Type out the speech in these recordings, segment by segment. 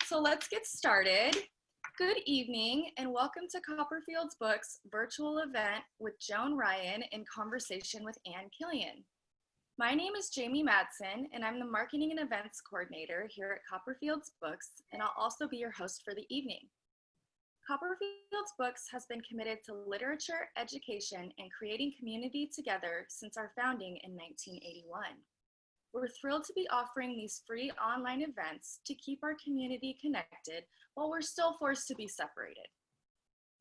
So let's get started. Good evening and welcome to Copperfield's Books virtual event with Joan Ryan in conversation with Killion. My name is Jamie Madsen and I'm the Marketing and Events Coordinator here at Copperfield's Books, and I'll also be your host for the evening. Copperfield's Books has been committed to literature, education, and creating community together since our founding in 1981. We're thrilled to be offering these free online events to keep our community connected while we're still forced to be separated.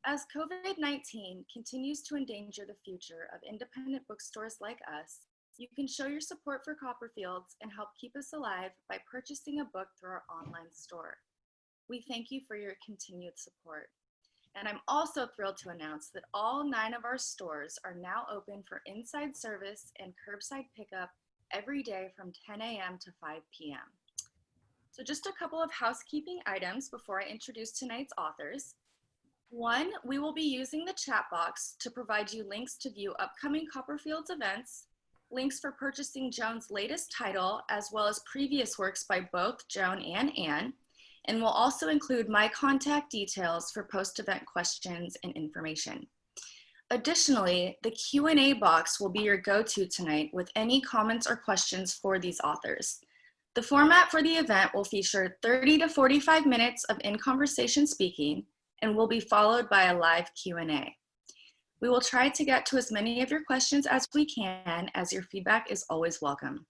As COVID-19 continues to endanger the future of independent bookstores like us, you can show your support for Copperfield's and help keep us alive by purchasing a book through our online store. We thank you for your continued support. And I'm also thrilled to announce that all 9 of our stores are now open for inside service and curbside pickup every day from 10 a.m. to 5 p.m. So just a couple of housekeeping items before I introduce tonight's authors. 1, we will be using the chat box to provide you links to view upcoming Copperfield's events, links for purchasing Joan's latest title, as well as previous works by both Joan and Anne, and we'll also include my contact details for post-event questions and information. Additionally, the Q&A box will be your go-to tonight with any comments or questions for these authors. The format for the event will feature 30 to 45 minutes of in-conversation speaking and will be followed by a live Q&A. We will try to get to as many of your questions as we can, as your feedback is always welcome.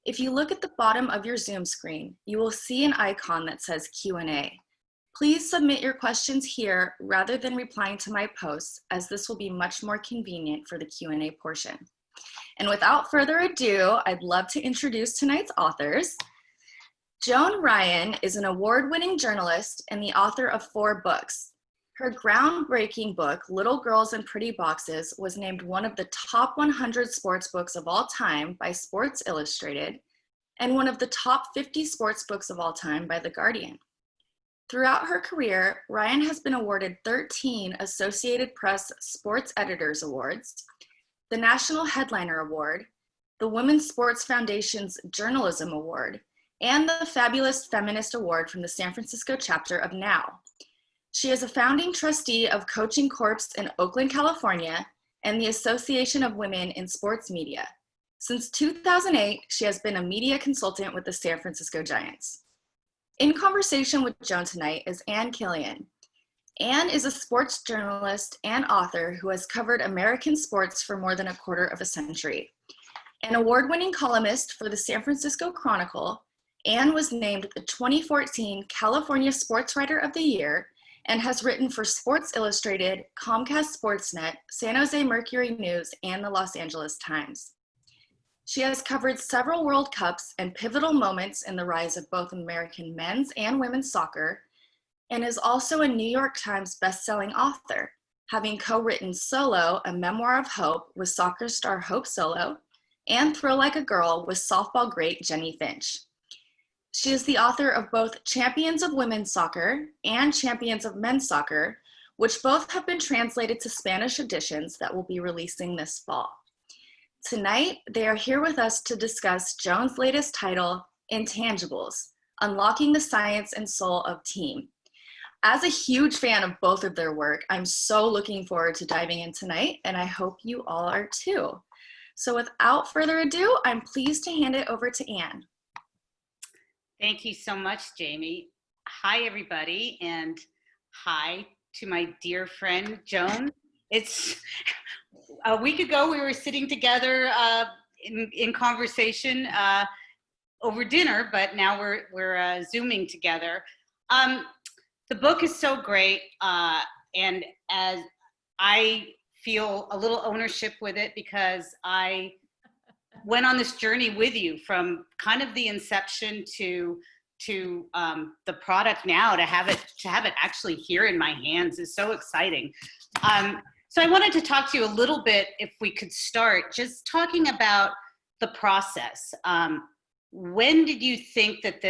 If you look at the bottom of your Zoom screen, you will see an icon that says Q&A. Please submit your questions here rather than replying to my posts, as this will be much more convenient for the Q&A portion. And without further ado, I'd love to introduce tonight's authors. Joan Ryan is an award-winning journalist and the author of 4 books. Her groundbreaking book, Little Girls in Pretty Boxes, was named one of the top 100 sports books of all time by Sports Illustrated and one of the top 50 sports books of all time by The Guardian. Throughout her career, Ryan has been awarded 13 Associated Press Sports Editors Awards, the National Headliner Award, the Women's Sports Foundation's Journalism Award, and the Fabulous Feminist Award from the San Francisco chapter of NOW. She is a founding trustee of Coaching Corps in Oakland, California, and the Association of Women in Sports Media. Since 2008, she has been a media consultant with the San Francisco Giants. In conversation with Joan tonight is Killion. Anne is a sports journalist and author who has covered American sports for more than a quarter of a century. An award-winning columnist for the San Francisco Chronicle, Anne was named the 2014 California Sports Writer of the Year and has written for Sports Illustrated, Comcast Sportsnet, San Jose Mercury News, and the Los Angeles Times. She has covered several World Cups and pivotal moments in the rise of both American men's and women's soccer, and is also a New York Times bestselling author, having co-written Solo, a memoir of hope with soccer star Hope Solo, and Thrill Like a Girl with softball great Jenny Finch. She is the author of both Champions of Women's Soccer and Champions of Men's Soccer, which both have been translated to Spanish editions that will be releasing this fall. Tonight, they are here with us to discuss Joan's latest title, Intangibles, Unlocking the Science and Soul of Team. As a huge fan of both of their work, I'm so looking forward to diving in tonight, and I hope you all are too. So without further ado, I'm pleased to hand it over to Anne. Thank you so much, Jamie. Hi, everybody, and hi to my dear friend, Joan. It's a week ago we were sitting together in conversation over dinner, but now we're Zooming together. The book is so great, and as I feel a little ownership with it because I went on this journey with you from kind of the inception to the product now. To have it actually here in my hands is so exciting. So I wanted to talk to you a little bit, if we could start, just talking about the process. When did you think that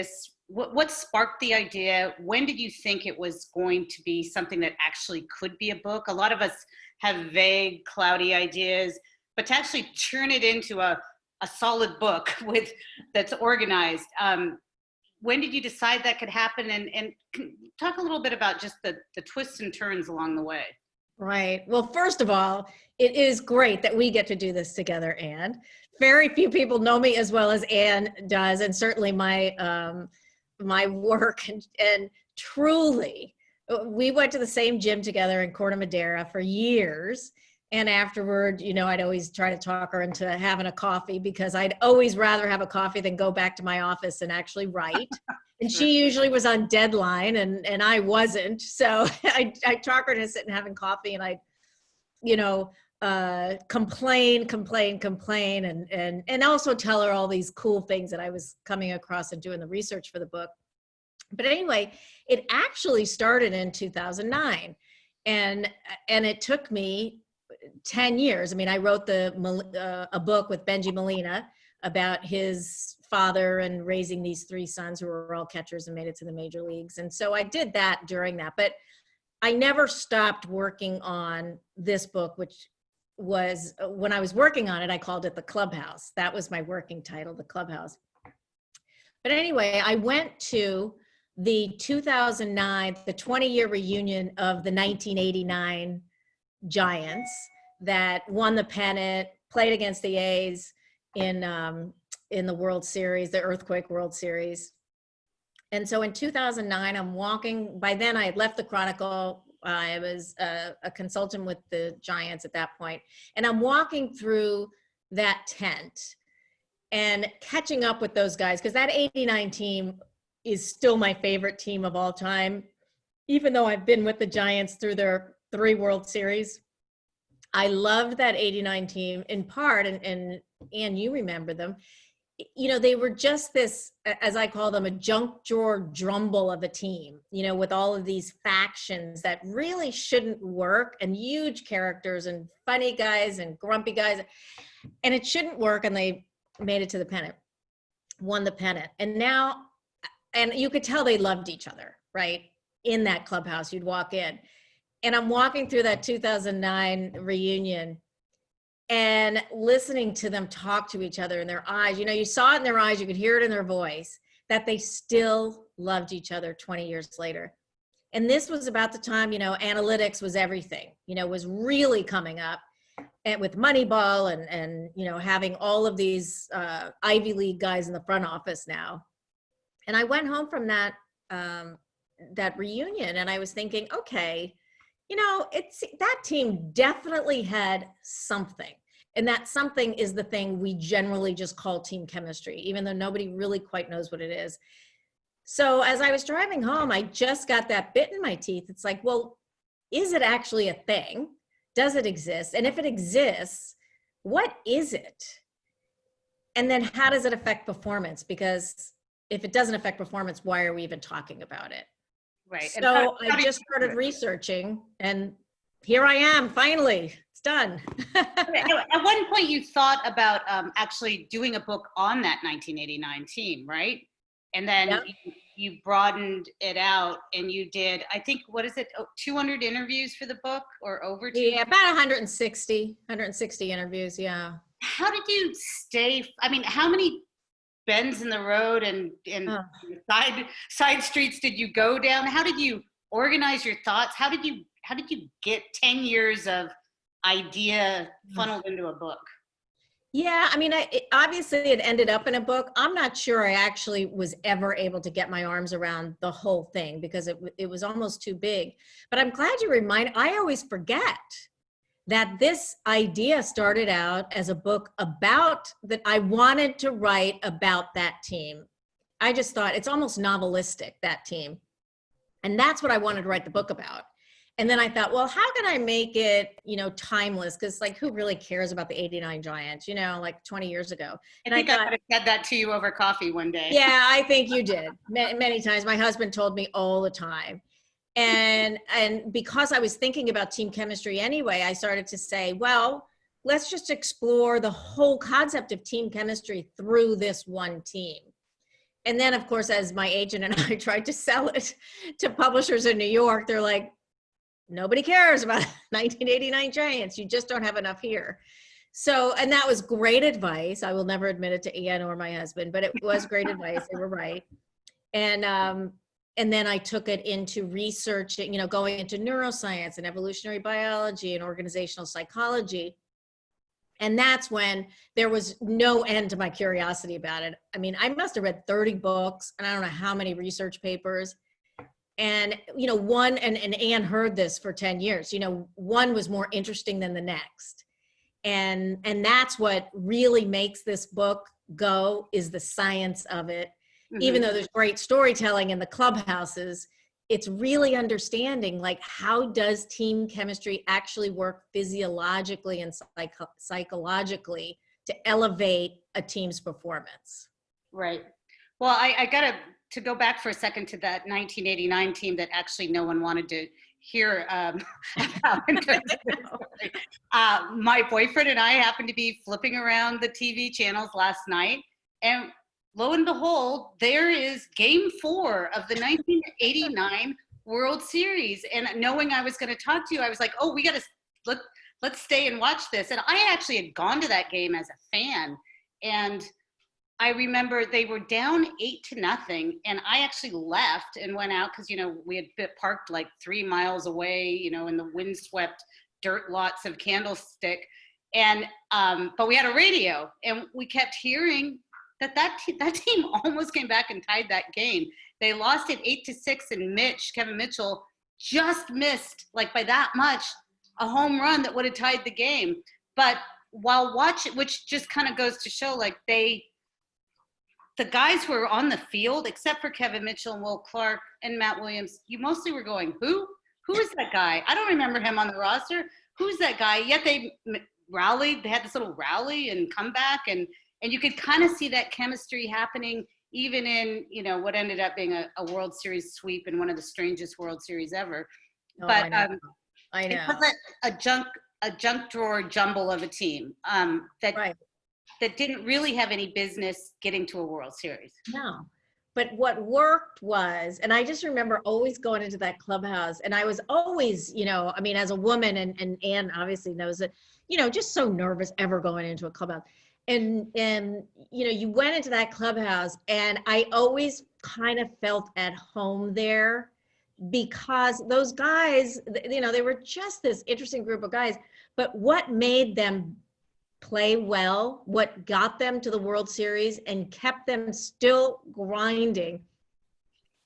what sparked the idea? When did you think it was going to be something that actually could be a book? A lot of us have vague, cloudy ideas, but to actually turn it into a solid book that's organized, when did you decide that could happen? And talk a little bit about just the twists and turns along the way. Right. Well, first of all, it is great that we get to do this together, Anne. Very few people know me as well as Anne does, and certainly my work. And truly, we went to the same gym together in Corte Madera for years. And afterward, you know, I'd always try to talk her into having a coffee because I'd always rather have a coffee than go back to my office and actually write. And she usually was on deadline and I wasn't. So I talk her into sitting and having coffee, and I, you know, complain and also tell her all these cool things that I was coming across and doing the research for the book. But anyway, it actually started in 2009, and it took me 10 years. I mean, I wrote a book with Benji Molina about his father and raising these 3 sons who were all catchers and made it to the major leagues. And so I did that during that, but I never stopped working on this book, which was, when I was working on it, I called it The Clubhouse. That was my working title, The Clubhouse. But anyway, I went to the 2009, the 20-year reunion of the 1989 Giants that won the pennant, played against the A's in the World Series, the Earthquake World Series. And so in 2009, I'm walking, by then I had left the Chronicle. I was a consultant with the Giants at that point. And I'm walking through that tent and catching up with those guys, because that 89 team is still my favorite team of all time. Even though I've been with the Giants through their 3 World Series, I loved that 89 team in part, and you remember them. You know, they were just this, as I call them, a junk drawer drumble of a team, you know, with all of these factions that really shouldn't work, and huge characters and funny guys and grumpy guys, and it shouldn't work. And they made it to the pennant, won the pennant. And now, and you could tell they loved each other, right? In that clubhouse, you'd walk in. And I'm walking through that 2009 reunion and listening to them talk to each other in their eyes. You know, you saw it in their eyes, you could hear it in their voice, that they still loved each other 20 years later. And this was about the time, you know, analytics was everything, you know, was really coming up, and with Moneyball and you know, having all of these Ivy League guys in the front office now. And I went home from that reunion, and I was thinking, okay, you know, that team definitely had something. And that something is the thing we generally just call team chemistry, even though nobody really quite knows what it is. So as I was driving home, I just got that bit in my teeth. It's like, well, is it actually a thing? Does it exist? And if it exists, what is it? And then how does it affect performance? Because if it doesn't affect performance, why are we even talking about it? Right. So I just started researching, and here I am, finally, it's done. At one point you thought about actually doing a book on that 1989 team, right? And then Yep. you broadened it out, and you did, I think, what is it, 200 interviews for the book, or over 200? Yeah, about 160 interviews, yeah. How did you stay, I mean, how many bends in the road and side streets did you go down? How did you organize your thoughts? How did you get 10 years of idea funneled into a book? Yeah, I mean, obviously it ended up in a book. I'm not sure I actually was ever able to get my arms around the whole thing because it was almost too big. But I'm glad you reminded. I always forget that this idea started out as a book about that. I wanted to write about that team. I just thought it's almost novelistic, that team. And that's what I wanted to write the book about. And then I thought, well, how can I make it, you know, timeless? Because like, who really cares about the 89 Giants, you know, like 20 years ago? And I thought, I could have said that to you over coffee one day. Yeah, I think you did. Many times. My husband told me all the time. And because I was thinking about team chemistry anyway, I started to say, well, let's just explore the whole concept of team chemistry through this one team. And then, of course, as my agent and I tried to sell it to publishers in New York, they're like, nobody cares about 1989 Giants. You just don't have enough here. So, and that was great advice. I will never admit it to Ian or my husband, but it was great advice. They were right. And then I took it into researching, going into neuroscience and evolutionary biology and organizational psychology. And that's when there was no end to my curiosity about it. I mean, I must have read 30 books and I don't know how many research papers. And, one, and Anne heard this for 10 years, one was more interesting than the next. And that's what really makes this book go, is the science of it. Mm-hmm. Even though there's great storytelling in the clubhouses, it's really understanding, like, how does team chemistry actually work physiologically and psychologically to elevate a team's performance. Right. Well, I got to go back for a second to that 1989 team that actually no one wanted to hear about. My boyfriend and I happened to be flipping around the TV channels last night, and lo and behold, there is Game 4 of the 1989 World Series. And knowing I was going to talk to you, I was like, oh, we got to let's stay and watch this. And I actually had gone to that game as a fan, and I remember they were down 8-0, and I actually left and went out because, we had parked like 3 miles away, in the windswept dirt lots of Candlestick. And, but we had a radio, and we kept hearing that team almost came back and tied that game. They lost it 8-6, and Kevin Mitchell just missed, like by that much, a home run that would have tied the game. But while watching, which just kind of goes to show, like, the guys who were on the field, except for Kevin Mitchell and Will Clark and Matt Williams, you mostly were going, who is that guy? I don't remember him on the roster. Who's that guy? Yet they rallied. They had this little rally and comeback, and you could kind of see that chemistry happening even in, what ended up being a World Series sweep and one of the strangest World Series ever. Oh, but I know. It was a junk drawer jumble of a team that didn't really have any business getting to a World Series. No. But what worked was, and I just remember always going into that clubhouse, and I was always, as a woman, and Anne obviously knows it, just so nervous ever going into a clubhouse. And you went into that clubhouse, and I always kind of felt at home there, because those guys, they were just this interesting group of guys. But what made them play well, what got them to the World Series and kept them still grinding,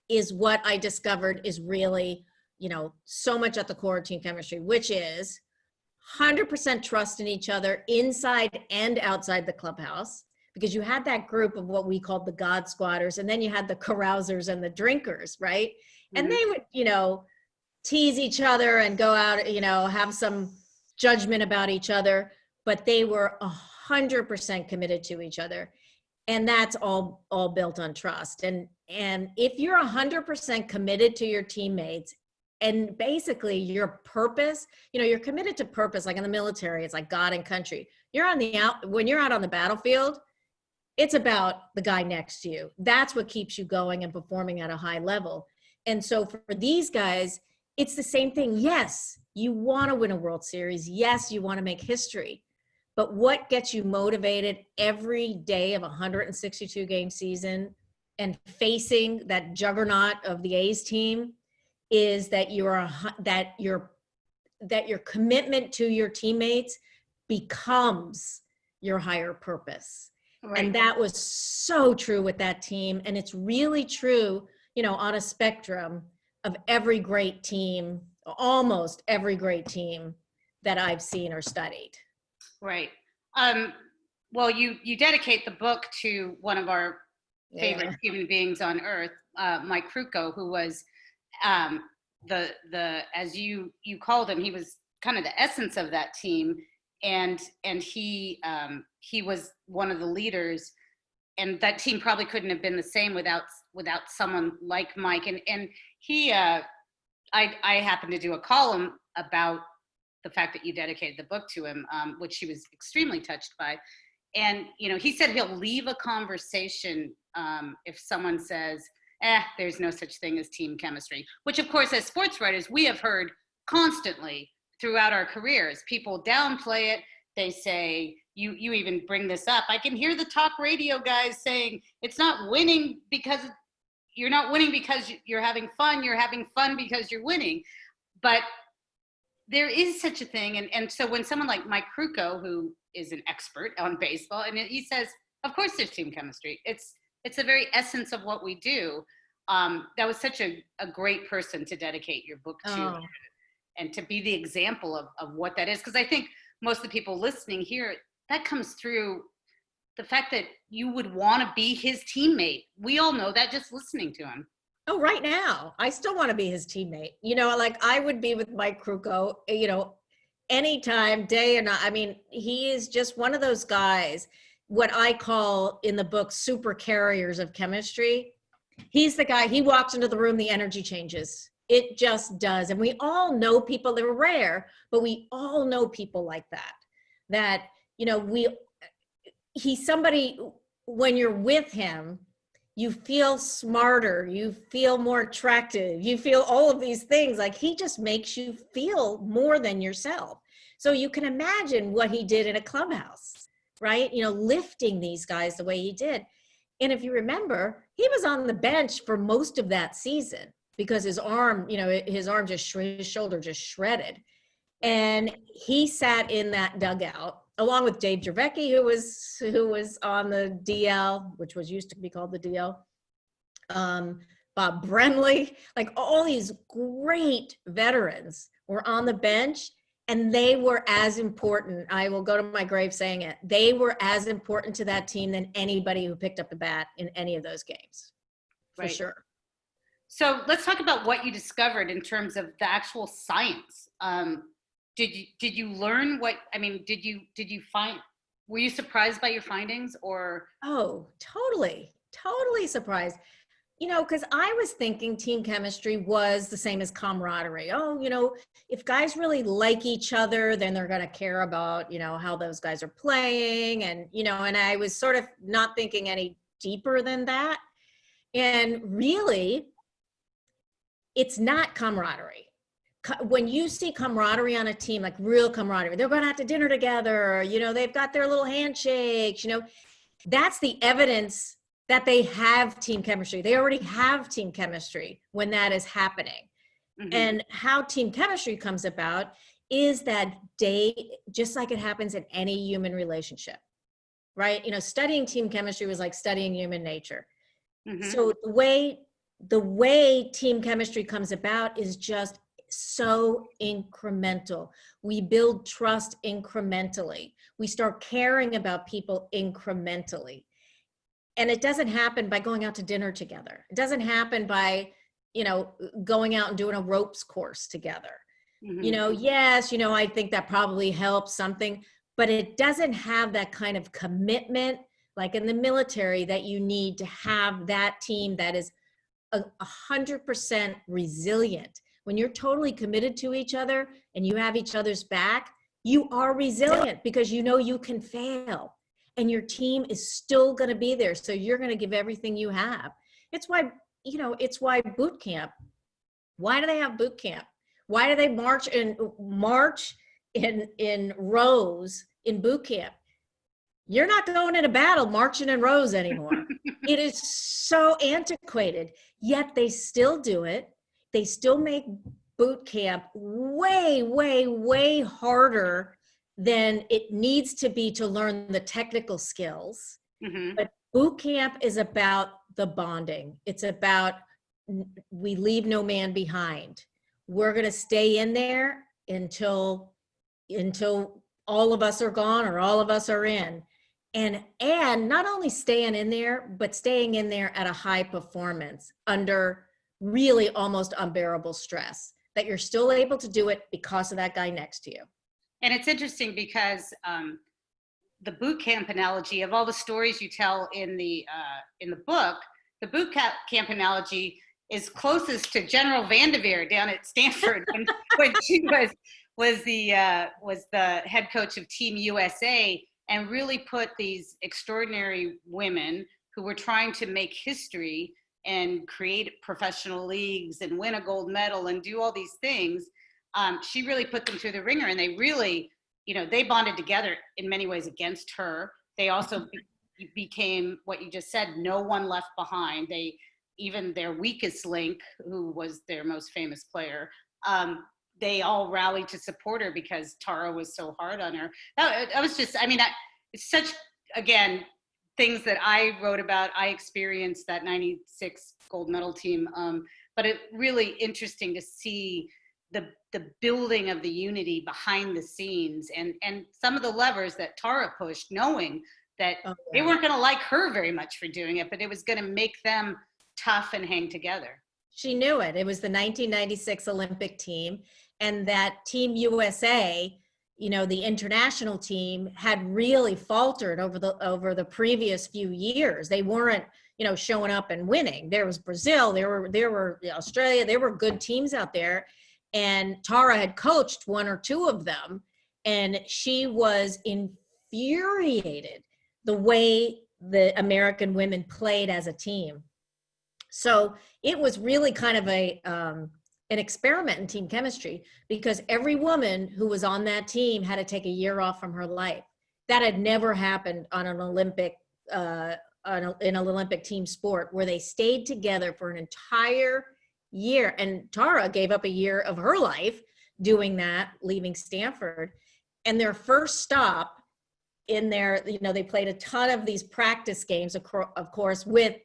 is what I discovered is really, so much at the core of team chemistry, which is 100% trust in each other inside and outside the clubhouse, because you had that group of what we called the God Squatters, and then you had the carousers and the drinkers, right? Mm-hmm. And they would, tease each other and go out, have some judgment about each other, but they were 100% committed to each other. And that's all built on trust. And if you're 100% committed to your teammates, and basically your purpose, you're committed to purpose, like in the military, it's like God and country. When you're out on the battlefield, it's about the guy next to you. That's what keeps you going and performing at a high level. And so for these guys, it's the same thing. Yes, you want to win a World Series. Yes, you want to make history. But what gets you motivated every day of a 162 game season and facing that juggernaut of the A's team is that your commitment to your teammates becomes your higher purpose. Right. And that was so true with that team. And it's really true, on a spectrum of every great team, almost every great team that I've seen or studied. Right. Well, you dedicate the book to one of our favorite human beings on earth, Mike Krukow, who was as you called him, he was kind of the essence of that team, and he was one of the leaders, and that team probably couldn't have been the same without someone like Mike. And he, I happened to do a column about the fact that you dedicated the book to him, which he was extremely touched by. And, he said he'll leave a conversation if someone says, there's no such thing as team chemistry, which of course, as sports writers, we have heard constantly throughout our careers. People downplay it. They say, you even bring this up. I can hear the talk radio guys saying it's not winning because you're not winning because you're having fun. You're having fun because you're winning. But there is such a thing. And so when someone like Mike Krukow, who is an expert on baseball, and he says, of course there's team chemistry. It's the very essence of what we do. That was such a great person to dedicate your book to, and to be the example of what that is. Because I think most of the people listening here, that comes through the fact that you would want to be his teammate. We all know that just listening to him. Oh, right now, I still want to be his teammate. Like I would be with Mike Krukow, anytime, day or night. I mean, he is just one of those guys, what I call in the book, super carriers of chemistry. He's the guy, he walks into the room, the energy changes. It just does. And we all know people, they're rare, but we all know people like that, he's somebody, when you're with him, you feel smarter, you feel more attractive, you feel all of these things. Like he just makes you feel more than yourself. So you can imagine what he did in a clubhouse, right? Lifting these guys the way he did. And if you remember, he was on the bench for most of that season because his arm, his shoulder just shredded. And he sat in that dugout along with Dave Gervecki, who was on the DL, which was used to be called the DL, Bob Brenly, like all these great veterans were on the bench, and they were as important. I will go to my grave saying it. They were as important to that team than anybody who picked up the bat in any of those games, for sure. So let's talk about what you discovered in terms of the actual science. Did you learn did you find, were you surprised by your findings or? Oh, totally surprised. Because I was thinking team chemistry was the same as camaraderie. If guys really like each other, then they're going to care about, how those guys are playing. And, and I was sort of not thinking any deeper than that. And really, it's not camaraderie. When you see camaraderie on a team, like real camaraderie, they're going out to dinner together, they've got their little handshakes, that's the evidence that they have team chemistry. They already have team chemistry when that is happening. Mm-hmm. And how team chemistry comes about is that just like it happens in any human relationship, right? Studying team chemistry was like studying human nature. Mm-hmm. So the way team chemistry comes about is just so incremental. We build trust incrementally. We start caring about people incrementally. And it doesn't happen by going out to dinner together. It doesn't happen by, going out and doing a ropes course together. Mm-hmm. Yes, I think that probably helps something, but it doesn't have that kind of commitment, like in the military, that you need to have that team that is 100% resilient. When you're totally committed to each other and you have each other's back, you are resilient because you can fail and your team is still going to be there. So you're going to give everything you have. It's why boot camp. Why do they have boot camp? Why do they march in rows in boot camp? You're not going in a battle marching in rows anymore. It is so antiquated, yet they still do it. They still make boot camp way, way, way harder than it needs to be to learn the technical skills. Mm-hmm. But boot camp is about the bonding. It's about we leave no man behind. We're going to stay in there until all of us are gone or all of us are in. And not only staying in there, but staying in there at a high performance under really almost unbearable stress, that you're still able to do it because of that guy next to you. And it's interesting because the boot camp analogy, of all the stories you tell in the book, the boot camp analogy is closest to General Vanderveer down at Stanford when she was the head coach of Team USA, and really put these extraordinary women who were trying to make history and create professional leagues and win a gold medal and do all these things. She really put them through the ringer, and they really, they bonded together in many ways against her. They also became what you just said, no one left behind. They even their weakest link, who was their most famous player, they all rallied to support her because Tara was so hard on her. That was just, I mean, it's such, again, things that I wrote about. I experienced that 96 gold medal team, but it really interesting to see the building of the unity behind the scenes, and some of the levers that Tara pushed, knowing that they weren't going to like her very much for doing it, but it was going to make them tough and hang together. She knew it. It was the 1996 Olympic team, and that Team USA, you know, the international team, had really faltered over the previous few years. They weren't, you know, showing up and winning. There was Brazil, there were Australia, there were good teams out there, and Tara had coached one or two of them, and she was infuriated the way the American women played as a team. So it was really kind of an experiment in team chemistry, because every woman who was on that team had to take a year off from her life. That had never happened on an Olympic, in an Olympic team sport, where they stayed together for an entire year. And Tara gave up a year of her life doing that, leaving Stanford. And their first stop in their, you know, they played a ton of these practice games, of course, with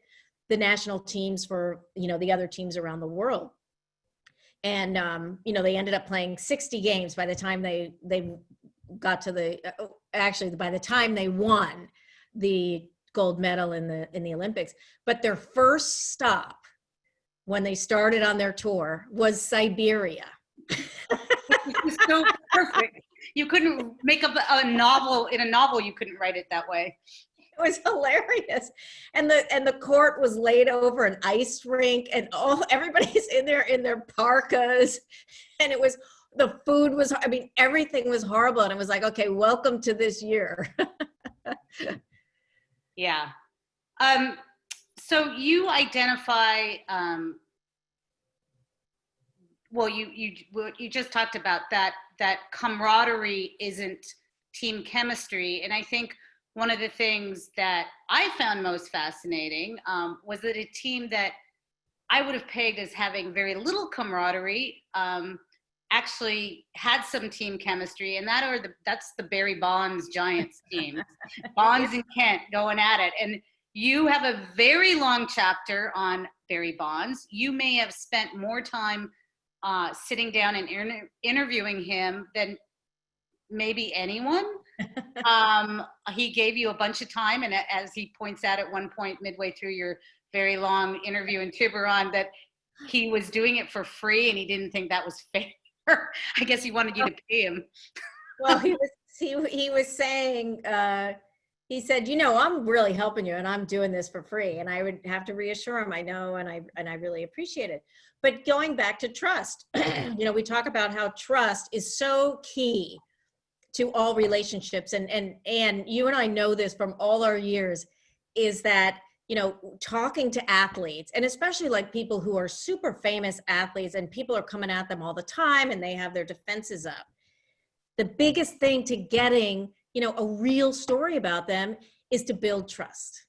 the national teams for, you know, the other teams around the world. And, you know, they ended up playing 60 games by the time they got to actually by the time they won the gold medal in the Olympics. But their first stop when they started on their tour was Siberia. It was so perfect. You couldn't make up a novel. In a novel, you couldn't write it that way. It was hilarious. And the court was laid over an ice rink, and everybody's in there in their parkas. And the food was, I mean, everything was horrible. And it was like, okay, welcome to this year. Yeah. So you identify, well, you just talked about that camaraderie isn't team chemistry. And I think one of the things that I found most fascinating was that a team that I would have pegged as having very little camaraderie actually had some team chemistry, and that's the Barry Bonds Giants team. Bonds and Kent going at it. And you have a very long chapter on Barry Bonds. You may have spent more time sitting down and interviewing him than maybe anyone. He gave you a bunch of time, and as he points out at one point midway through your very long interview in Tiburon, that he was doing it for free and he didn't think that was fair. I guess he wanted you to pay him. Well, he was saying, he said, you know, I'm really helping you and I'm doing this for free. And I would have to reassure him, I know, and I really appreciate it. But going back to trust, you know, we talk about how trust is so key to all relationships. And you and I know this from all our years, is that, you know, talking to athletes, and especially like people who are super famous athletes and people are coming at them all the time and they have their defenses up. The biggest thing to getting, you know, a real story about them is to build trust.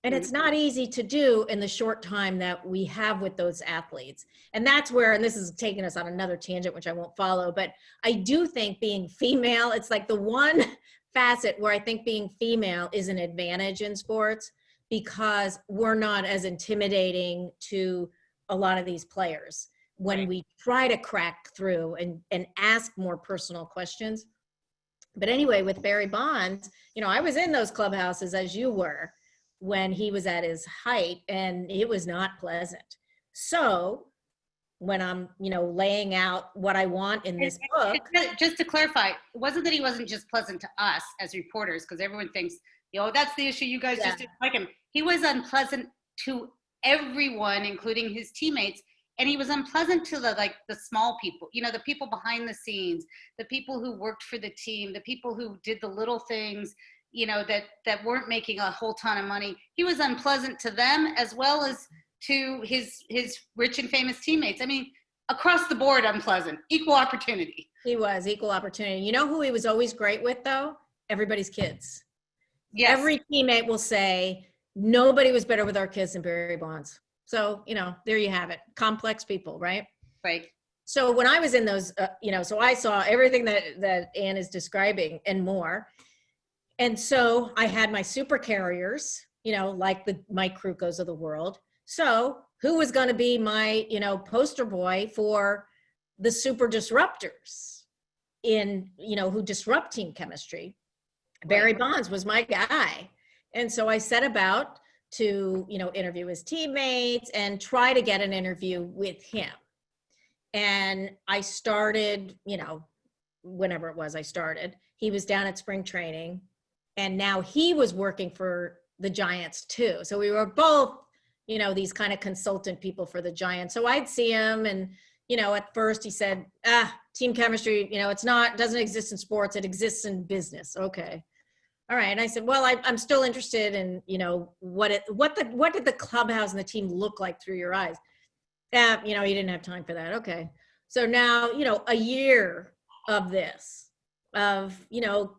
And it's not easy to do in the short time that we have with those athletes. And that's where, and this is taking us on another tangent, which I won't follow, but I do think being female, it's like the one facet where I think being female is an advantage in sports, because we're not as intimidating to a lot of these players when we try to crack through and ask more personal questions. But anyway, with Barry Bonds, you know, I was in those clubhouses as you were when he was at his height, and it was not pleasant. So when I'm, you know, laying out what I want in this book. Just to clarify, it wasn't that he wasn't just pleasant to us as reporters, because everyone thinks, you know, that's the issue, you guys just didn't like him. He was unpleasant to everyone, including his teammates. And he was unpleasant to the small people, you know, the people behind the scenes, the people who worked for the team, the people who did the little things, you know, that weren't making a whole ton of money. He was unpleasant to them as well as to his rich and famous teammates. I mean, across the board, unpleasant, equal opportunity. He was equal opportunity. You know who he was always great with, though? Everybody's kids. Yes. Every teammate will say, nobody was better with our kids than Barry Bonds. So, there you have it. Complex people, right? Right. So when I was in those, so I saw everything that Anne is describing and more. And so I had my super carriers, like the Mike Krukos of the world. So who was going to be my, poster boy for the super disruptors who disrupt team chemistry? Barry Bonds was my guy. And so I set about to, interview his teammates and try to get an interview with him. And I started, whenever it was I started, he was down at spring training, and now he was working for the Giants too. So we were both, these kind of consultant people for the Giants. So I'd see him, and, at first he said, team chemistry, doesn't exist in sports. It exists in business. Okay. All right. And I said, well, I'm still interested in, what did the clubhouse and the team look like through your eyes? You didn't have time for that. Okay. So now, a year of this, of,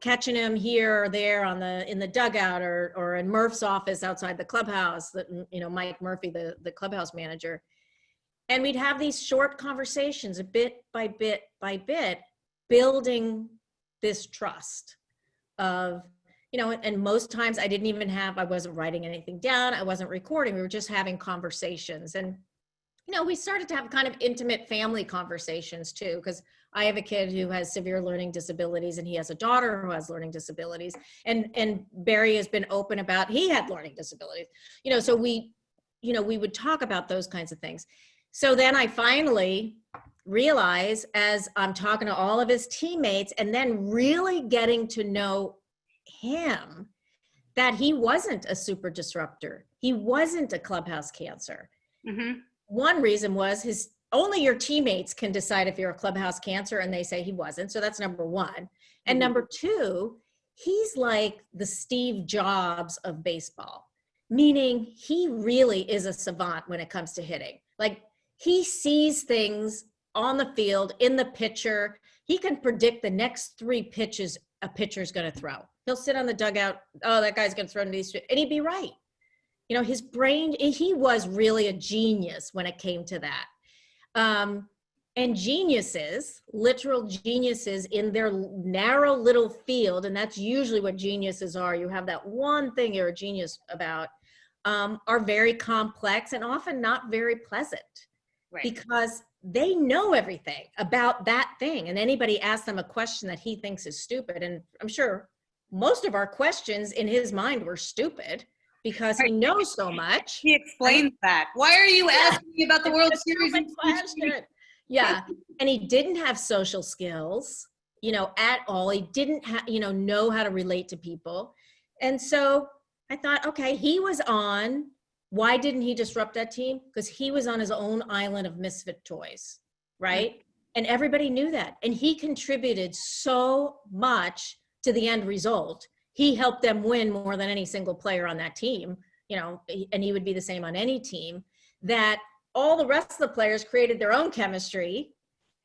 catching him here or there in the dugout or in Murph's office outside the clubhouse, that, Mike Murphy, the clubhouse manager. And we'd have these short conversations, a bit by bit by bit, building this trust of, and most times I wasn't writing anything down. I wasn't recording. We were just having conversations. And we started to have kind of intimate family conversations too, because I have a kid who has severe learning disabilities, and he has a daughter who has learning disabilities. And Barry has been open about he had learning disabilities. So we would talk about those kinds of things. So then I finally realized, as I'm talking to all of his teammates and then really getting to know him, that he wasn't a super disruptor. He wasn't a clubhouse cancer. Mm-hmm. One reason was only your teammates can decide if you're a clubhouse cancer, and they say he wasn't. So that's number one. And number two, he's like the Steve Jobs of baseball, meaning he really is a savant when it comes to hitting. Like, he sees things on the field, in the pitcher. He can predict the next 3 pitches a pitcher's going to throw. He'll sit on the dugout. Oh, that guy's going to throw into these, and he'd be right. His brain, he was really a genius when it came to that. And geniuses, literal geniuses in their narrow little field, and that's usually what geniuses are. You have that one thing you're a genius about, are very complex and often not very pleasant. Right. Because they know everything about that thing. And anybody asks them a question that he thinks is stupid. And I'm sure most of our questions in his mind were stupid, because he knows so much. He explains that. Why are you asking me about the World Series? Yeah. And he didn't have social skills, at all. He didn't know how to relate to people. And so I thought, okay, why didn't he disrupt that team? Because he was on his own island of misfit toys, right? Mm-hmm. And everybody knew that. And he contributed so much to the end result. He helped them win more than any single player on that team, and he would be the same on any team, that all the rest of the players created their own chemistry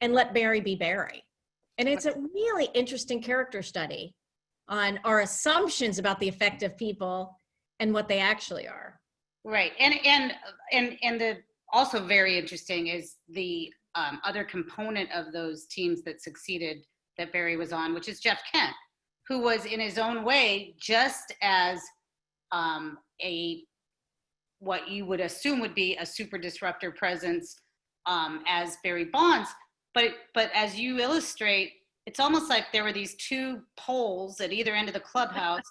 and let Barry be Barry. And it's a really interesting character study on our assumptions about the effective people and what they actually are. Right. And the also very interesting is the other component of those teams that succeeded that Barry was on, which is Jeff Kent, who was in his own way just as what you would assume would be a super disruptor presence as Barry Bonds. But as you illustrate, it's almost like there were these 2 poles at either end of the clubhouse,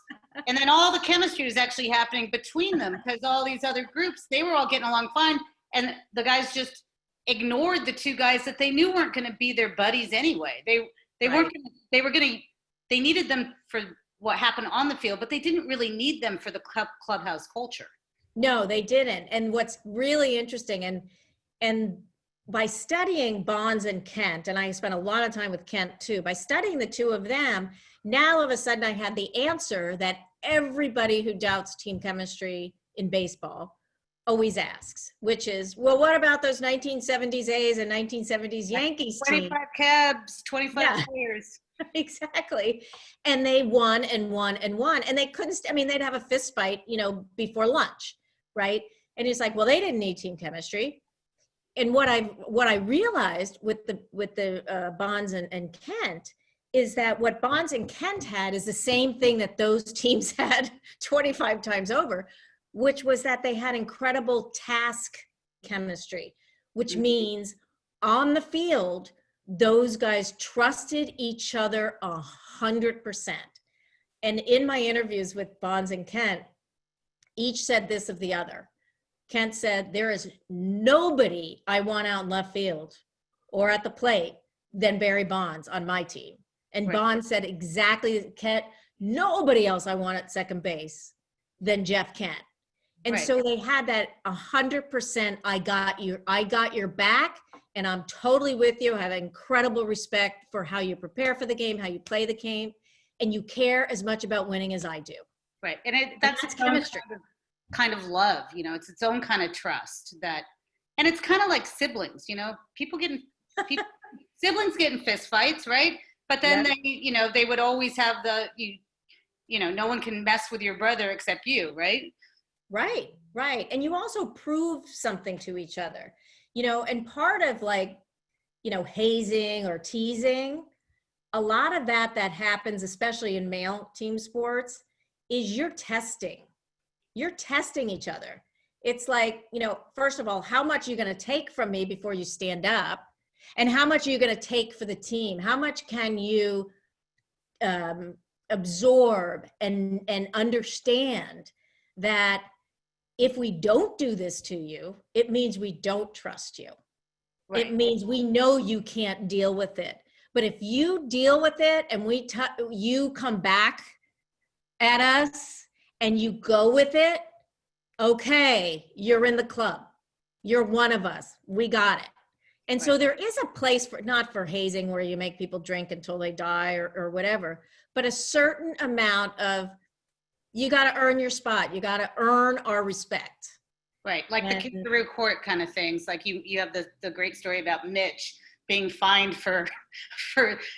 and then all the chemistry was actually happening between them, because all these other groups, they were all getting along fine, and the guys just ignored the 2 guys that they knew weren't going to be their buddies anyway. They weren't. They needed them for what happened on the field, but they didn't really need them for the clubhouse culture. No, they didn't. And what's really interesting, and by studying Bonds and Kent, and I spent a lot of time with Kent too, by studying the 2 of them, now all of a sudden I had the answer that everybody who doubts team chemistry in baseball always asks, which is, well, what about those 1970s A's and 1970s Yankees 25 team? Cubs, 25 players. Exactly. And they won and won and won. And they couldn't, they'd have a fist fight, before lunch, right? And he's like, well, they didn't need team chemistry. And what I realized with the Bonds and Kent is that what Bonds and Kent had is the same thing that those teams had 25 times over, which was that they had incredible task chemistry, which means on the field, those guys trusted each other 100%. And in my interviews with Bonds and Kent, each said this of the other. Kent said, there is nobody I want out in left field or at the plate than Barry Bonds on my team. And Bonds said exactly, Kent, nobody else I want at second base than Jeff Kent. And so they had that 100%, I got your back, and I'm totally with you. I have incredible respect for how you prepare for the game, how you play the game, and you care as much about winning as I do. Right. And that's chemistry. Kind of love, it's its own kind of trust and it's kind of like siblings, siblings get in fist fights, right? But then they would always have no one can mess with your brother except you, right? Right. And you also prove something to each other, and part of hazing or teasing, a lot of that happens, especially in male team sports, is you're testing each other. It's like, first of all, how much are you going to take from me before you stand up? And how much are you going to take for the team? How much can you absorb and understand that if we don't do this to you, it means we don't trust you. Right. It means we know you can't deal with it. But if you deal with it and you come back at us, and you go with it, okay, you're in the club. You're one of us. We got it. And so there is a place for, not for hazing where you make people drink until they die or whatever, but a certain amount of, you got to earn your spot. You got to earn our respect. Right. Like the kangaroo court kind of things. Like you have the great story about Mitch being fined for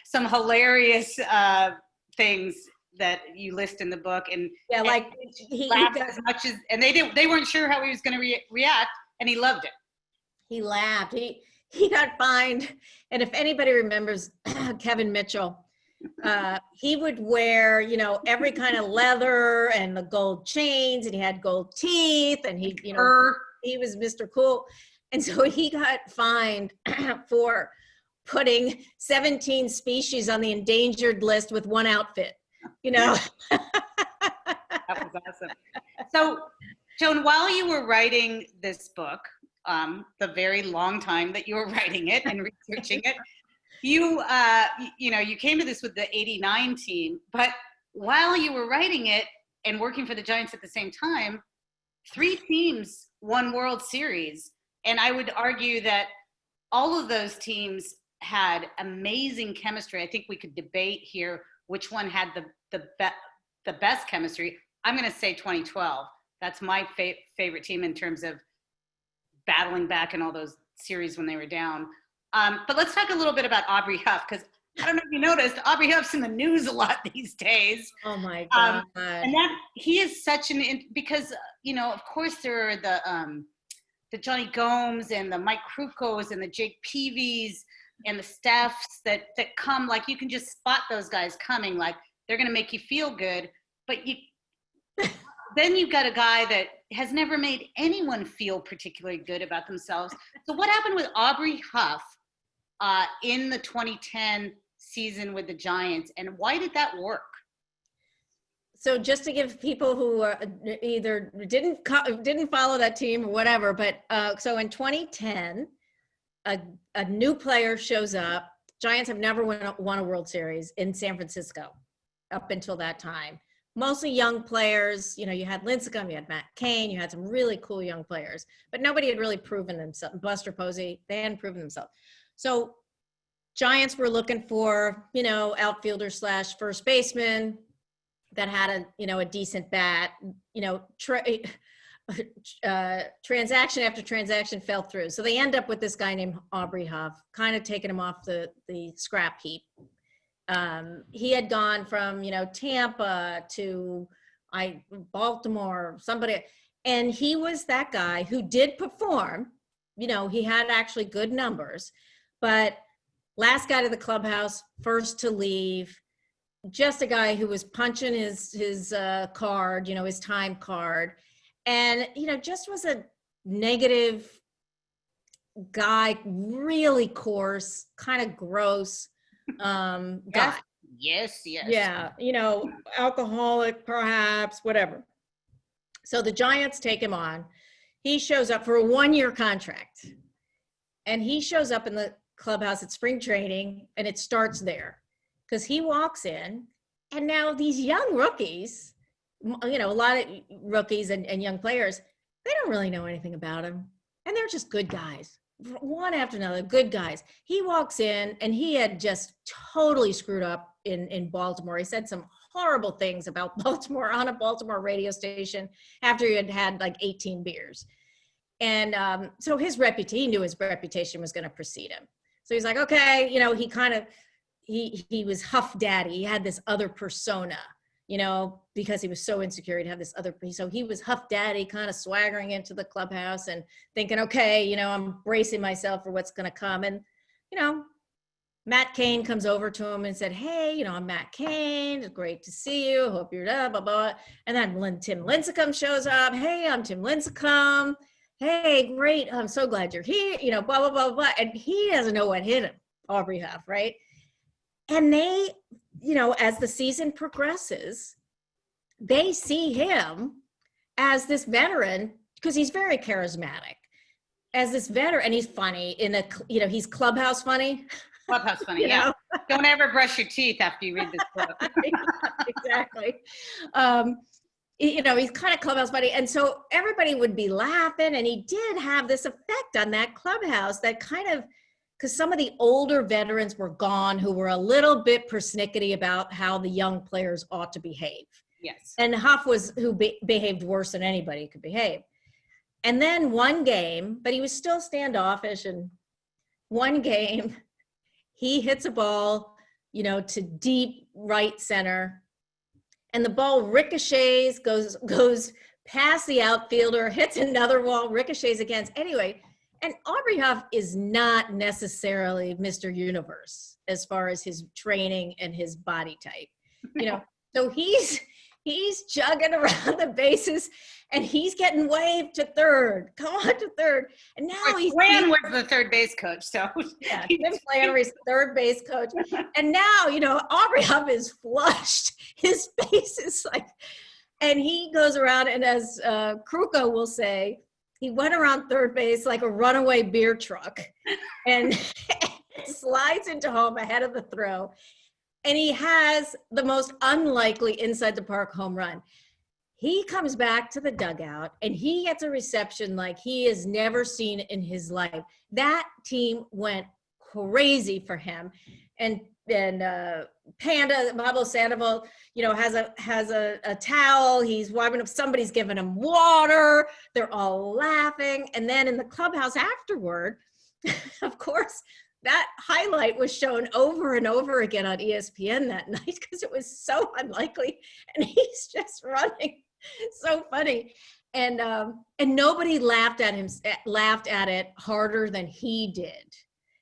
some hilarious things that you list in the book, and he laughed as much as, and they weren't sure how he was going to react, and he loved it. He laughed. He got fined, and if anybody remembers Kevin Mitchell, he would wear every kind of leather and the gold chains, and he had gold teeth, and he was Mr. Cool, and so he got fined for putting 17 species on the endangered list with one outfit. That was awesome. So, Joan, while you were writing this book, the very long time that you were writing it and researching it, you came to this with the '89 team. But while you were writing it and working for the Giants at the same time, 3 teams won World Series, and I would argue that all of those teams had amazing chemistry. I think we could debate here which one had the best chemistry. I'm going to say 2012. That's my favorite team in terms of battling back in all those series when they were down. But let's talk a little bit about Aubrey Huff, because I don't know if you noticed, Aubrey Huff's in the news a lot these days. Oh my God. And he is such because, of course there are the Johnny Gomes and the Mike Krupkos and the Jake Peavies and the staffs that come, like, you can just spot those guys coming, like they're going to make you feel good. But then you've got a guy that has never made anyone feel particularly good about themselves. So what happened with Aubrey Huff in the 2010 season with the Giants, and why did that work? So just to give people who either didn't follow that team or whatever, but so in 2010, a new player shows up. Giants have never won a World Series in San Francisco up until that time. Mostly young players. You had Lincecum, you had Matt Cain, you had some really cool young players, but nobody had really proven themselves. Buster Posey, they hadn't proven themselves. So Giants were looking for, outfielder / first baseman that had a decent bat. Transaction after transaction fell through. So they end up with this guy named Aubrey Huff, kind of taking him off the scrap heap. He had gone from, Tampa to Baltimore, somebody, And he was that guy who did perform. He had actually good numbers, but last guy to the clubhouse, first to leave, just a guy who was punching his card, his time card, and just was a negative guy, really coarse, kind of gross guy. Yes. Yeah, alcoholic perhaps, whatever. So the Giants take him on. He shows up for a 1-year contract, and he shows up in the clubhouse at spring training, and it starts there because he walks in, and now these young rookies, a lot of rookies and young players, they don't really know anything about him, and they're just good guys, one after another, good guys. He walks in, and he had just totally screwed up in Baltimore. He said some horrible things about Baltimore on a Baltimore radio station after he had like 18 beers. And so he knew his reputation was going to precede him. So he's like, okay, he was Huff Daddy. He had this other persona, because he was so insecure, he'd have this other, so he was Huff Daddy, kind of swaggering into the clubhouse and thinking, okay, I'm bracing myself for what's going to come. And, Matt Cain comes over to him and said, hey, I'm Matt Cain. It's great to see you. Hope you're blah, blah, blah. And then Tim Lincecum shows up. Hey, I'm Tim Lincecum. Hey, great. I'm so glad you're here. Blah, blah, blah, blah. And he doesn't know what hit him, Aubrey Huff, right? And they, as the season progresses, they see him as this veteran because he's very charismatic. As this veteran, and he's funny he's clubhouse funny. Clubhouse funny, yeah. Don't ever brush your teeth after you read this book. Exactly. He's kind of clubhouse funny. And so everybody would be laughing, and he did have this effect on that clubhouse that kind of, because some of the older veterans were gone who were a little bit persnickety about how the young players ought to behave. Yes. And Huff was who behaved worse than anybody could behave. And then one game, but he was still standoffish, and one game, he hits a ball, to deep right center, and the ball ricochets, goes past the outfielder, hits another wall, ricochets against. Anyway, and Aubrey Huff is not necessarily Mr. Universe as far as his training and his body type, so he's chugging around the bases, and he's getting waved to third. Come on to third. And now he's was the third base coach. So yeah, Tim Flannery's third base coach. And now, Aubrey Huff is flushed. His face is like, and he goes around, and as Kruko will say, he went around third base like a runaway beer truck and slides into home ahead of the throw. And he has the most unlikely inside the park home run. He comes back to the dugout, and he gets a reception like he has never seen in his life. That team went crazy for him. And Panda, Pablo Sandoval, has a towel. He's wiping up. Somebody's giving him water. They're all laughing. And then in the clubhouse afterward, of course, that highlight was shown over and over again on ESPN that night because it was so unlikely. And he's just running. So funny. And nobody laughed at it harder than he did,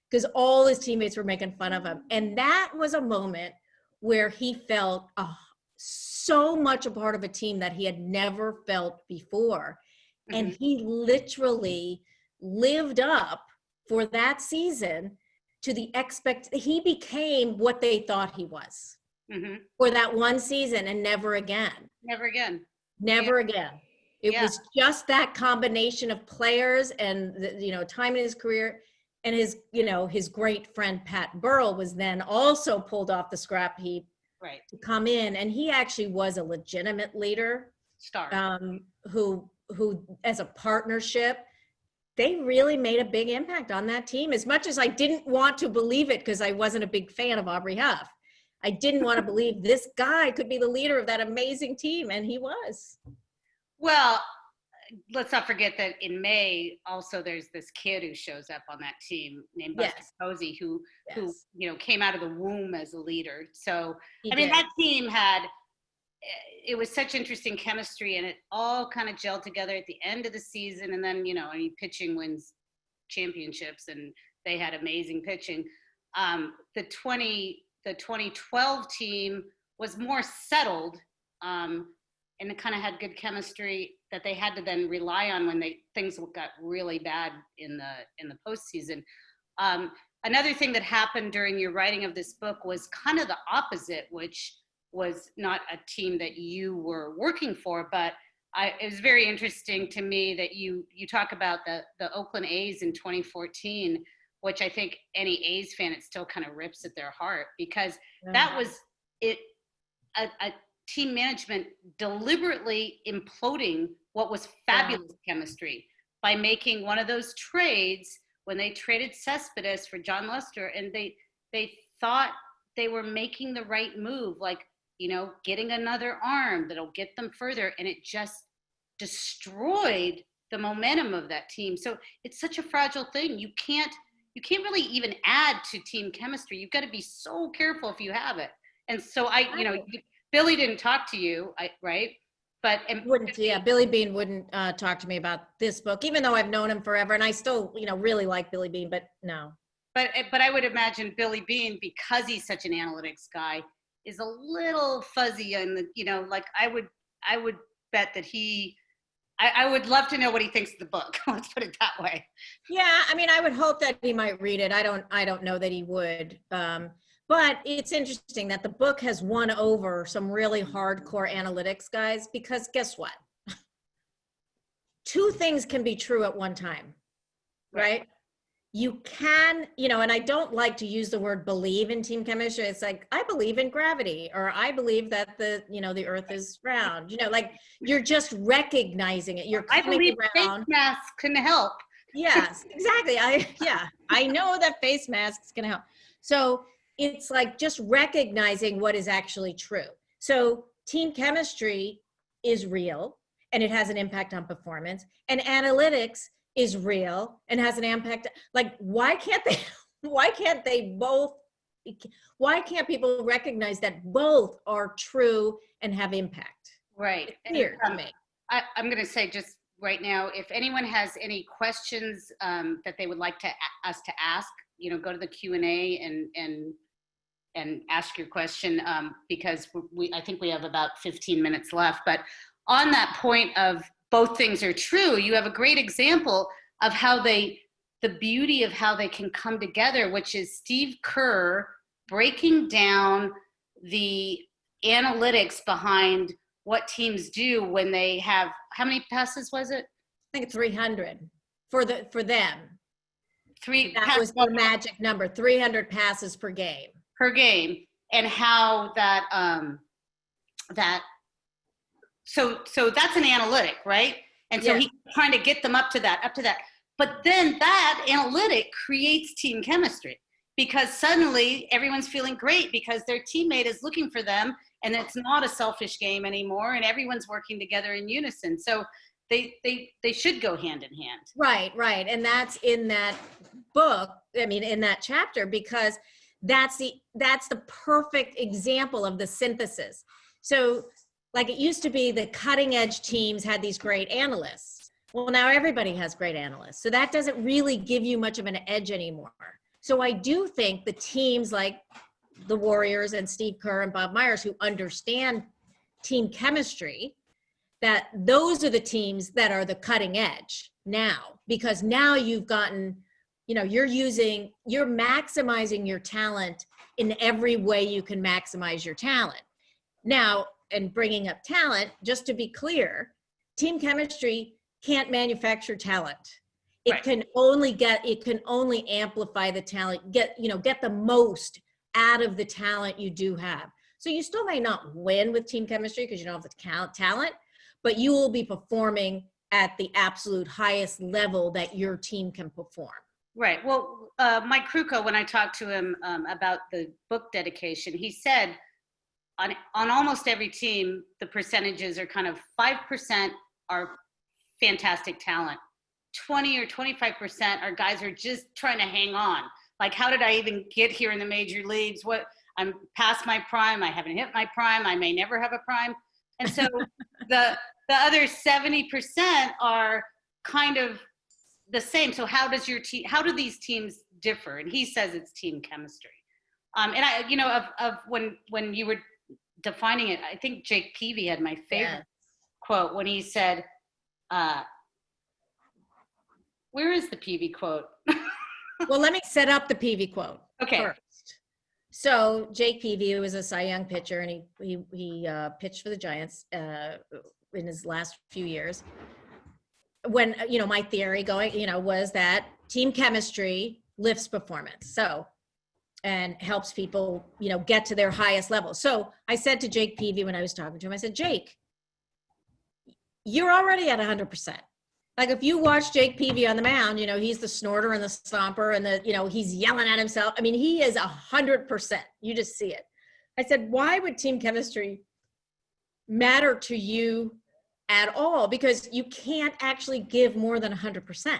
because all his teammates were making fun of him. And that was a moment where he felt so much a part of a team that he had never felt before. Mm-hmm. And he literally lived up for that season to the he became what they thought he was for that one season, and never again. Never again. Never again. It was just that combination of players and time in his career. And his great friend Pat Burrell was then also pulled off the scrap heap to come in, and he actually was a legitimate leader. Star. Who as a partnership, they really made a big impact on that team. As much as I didn't want to believe it, because I wasn't a big fan of Aubrey Huff, I didn't want to believe this guy could be the leader of that amazing team, and he was. Well, let's not forget that in May, also there's this kid who shows up on that team named Buster Posey, who came out of the womb as a leader. So that team had it was such interesting chemistry, and it all kind of gelled together at the end of the season. And then, pitching wins championships, and they had amazing pitching. The 2012 team was more settled, and it kind of had good chemistry that they had to then rely on when things got really bad in the postseason. Another thing that happened during your writing of this book was kind of the opposite, which was not a team that you were working for, but it was very interesting to me that you talk about the Oakland A's in 2014, which I think any A's fan, it still kind of rips at their heart, because that was a team management deliberately imploding what was fabulous chemistry by making one of those trades when they traded Cespedes for John Lester, and they thought they were making the right move, like, getting another arm that'll get them further, and it just destroyed the momentum of that team. So it's such a fragile thing. You can't really even add to team chemistry. You've got to be so careful if you have it. And so Billy didn't talk to you, right? But Billy Bean wouldn't talk to me about this book, even though I've known him forever, and I still, really like Billy Bean, but no. But I would imagine Billy Bean, because he's such an analytics guy, is a little fuzzy on the, like I would bet that I would love to know what he thinks of the book. Let's put it that way. Yeah, I mean, I would hope that he might read it. I don't know that he would. But it's interesting that the book has won over some really hardcore analytics guys, because guess what? Two things can be true at one time, right? You can, and I don't like to use the word believe in team chemistry. It's like, I believe in gravity, or I believe that the earth is round, like you're just recognizing it. You're coming I believe around. Face masks can help. Yes, exactly. I know that face masks can help. So it's like just recognizing what is actually true. So team chemistry is real, and it has an impact on performance, and analytics is real and has an impact. Like, why can't people recognize that both are true and have impact? Right. It's clear to me. I'm going to say just right now, if anyone has any questions that they would like us to ask, go to the Q&A and ask your question, because I think we have about 15 minutes left. But on that point of both things are true, you have a great example of how the beauty of how they can come together, which is Steve Kerr breaking down the analytics behind what teams do when they have, how many passes was it? I think 300 for them. That was the magic number, 300 passes per game. And how so that's an analytic, right? And so he's trying to get them up to that. But then that analytic creates team chemistry, because suddenly everyone's feeling great because their teammate is looking for them, and it's not a selfish game anymore, and everyone's working together in unison. So they should go hand in hand. Right. And that's in that book, in that chapter, because that's the perfect example of the synthesis. So like, it used to be the cutting edge teams had these great analysts. Well, now everybody has great analysts. So that doesn't really give you much of an edge anymore. So I do think the teams like the Warriors and Steve Kerr and Bob Myers, who understand team chemistry, that those are the teams that are the cutting edge now, because now you've gotten, you're maximizing your talent in every way you can maximize your talent. Now, and bringing up talent, just to be clear, team chemistry can't manufacture talent. It can only amplify the talent, get the most out of the talent you do have. So you still may not win with team chemistry because you don't have the talent, but you will be performing at the absolute highest level that your team can perform. Right. Well, Mike Kruko, when I talked to him about the book dedication, he said on almost every team, the percentages are kind of 5% are fantastic talent. 20 or 25% are guys who are just trying to hang on. Like, how did I even get here in the major leagues? I'm past my prime. I haven't hit my prime. I may never have a prime. And so the other 70% are kind of the same. So how do these teams differ? And he says it's team chemistry. And I, when you were defining it, I think Jake Peavy had my favorite quote when he said, where is the Peavy quote? Well, let me set up the Peavy quote first. So Jake Peavy was a Cy Young pitcher, and he pitched for the Giants in his last few years. When, my theory was that team chemistry lifts performance. So, and helps people, get to their highest level. So I said to Jake Peavy when I was talking to him, I said, Jake, you're already at 100%. Like if you watch Jake Peavy on the mound, he's the snorter and the stomper and he's yelling at himself. I mean, he is 100%. You just see it. I said, why would team chemistry matter to you at all? Because you can't actually give more than 100%.